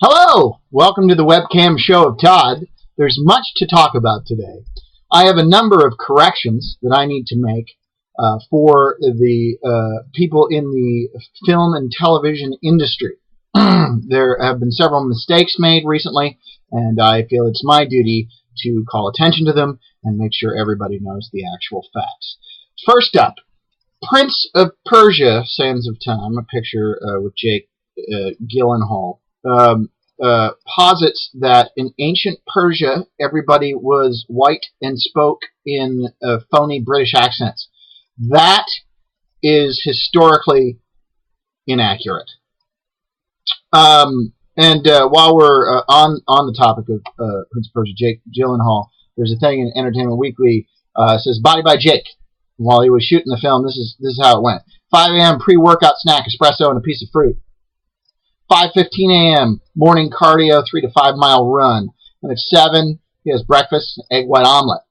Hello! Welcome to the webcam show of Todd. There's much to talk about today. I have a number of corrections that I need to make for the people in the film and television industry. There have been several mistakes made recently, and I feel it's my duty to call attention to them and make sure everybody knows the actual facts. First up, Prince of Persia, Sands of Time, a picture with Jake Gyllenhaal, posits that in ancient Persia, everybody was white and spoke in phony British accents. That is historically inaccurate. While we're on the topic of Prince of Persia, Jake Gyllenhaal, there's a thing in Entertainment Weekly says "Body by Jake." While he was shooting the film, this is how it went: 5 a.m. pre-workout snack, espresso, and a piece of fruit. 5:15 a.m. morning cardio, 3 to 5 mile run. And at 7, he has breakfast, egg white omelet.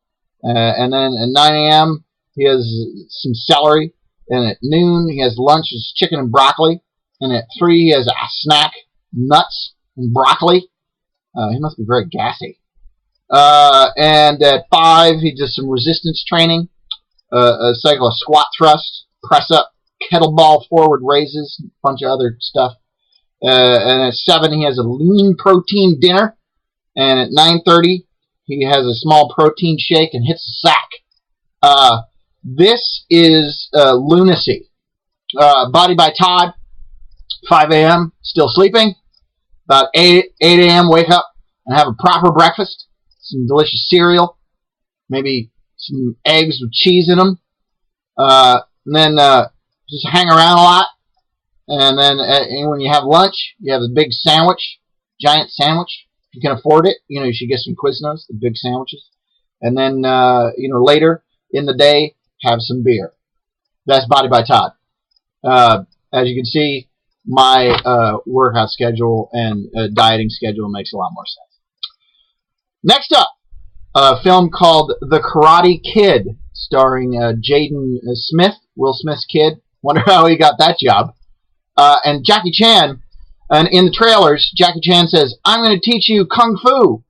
And then at 9 a.m. he has some celery. And at noon he has lunch, is chicken and broccoli. And at 3 he has a snack, nuts and broccoli. He must be very gassy. And at 5 he does some resistance training, a cycle of squat thrust, press up, kettlebell forward raises, a bunch of other stuff. And at 7 he has a lean protein dinner, and at 9:30 he has a small protein shake and hits the sack. This is lunacy. Body by Todd, 5 a.m. still sleeping. About 8 a.m. wake up and have a proper breakfast, some delicious cereal, maybe some eggs with cheese in them, and then just hang around a lot. And then when you have lunch, you have a big sandwich, giant sandwich. If you can afford it, you should get some Quiznos, the big sandwiches. And then, later in the day, have some beer. That's Body by Todd. As you can see, my workout schedule and dieting schedule makes a lot more sense. Next up, a film called The Karate Kid, starring Jaden Smith, Will Smith's kid. Wonder how he got that job. And Jackie Chan, and in the trailers, Jackie Chan says, "I'm going to teach you Kung Fu."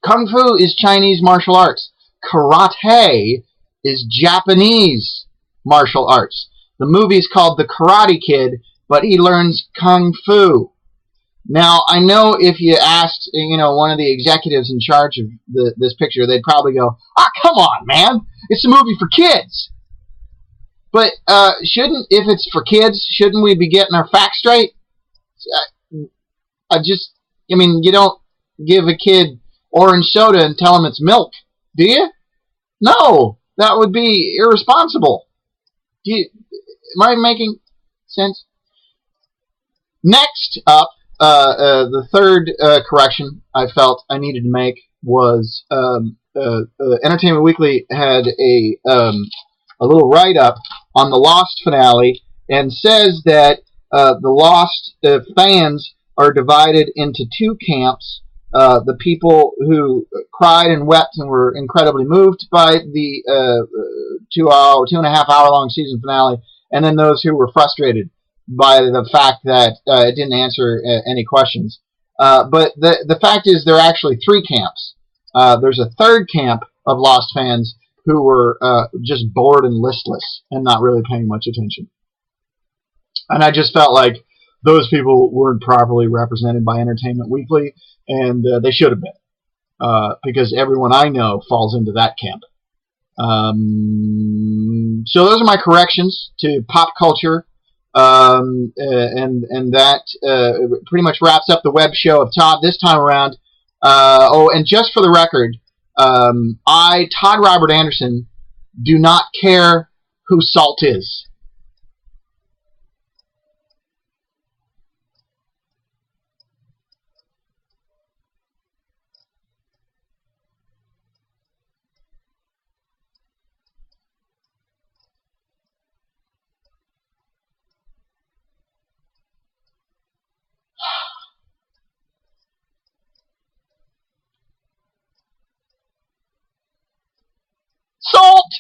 Kung Fu is Chinese martial arts. Karate is Japanese martial arts. The movie is called The Karate Kid, but he learns Kung Fu. Now, I know if you asked, one of the executives in charge of this picture, they'd probably go, come on, man. It's a movie for kids. But if it's for kids, shouldn't we be getting our facts straight? You don't give a kid orange soda and tell him it's milk, do you? No, that would be irresponsible. Am I making sense? Next up, the third correction I felt I needed to make was Entertainment Weekly had a little write-up on the Lost finale and says that the Lost fans are divided into two camps. The people who cried and wept and were incredibly moved by the 2.5 hour long season finale, and then those who were frustrated by the fact that it didn't answer any questions. But the fact is there are actually three camps. There's a third camp of Lost fans who were just bored and listless and not really paying much attention. And I just felt like those people weren't properly represented by Entertainment Weekly, and they should have been, because everyone I know falls into that camp. So those are my corrections to pop culture, and that pretty much wraps up the web show of Todd this time around. And just for the record, I, Todd Robert Anderson, do not care who Salt is. Salt!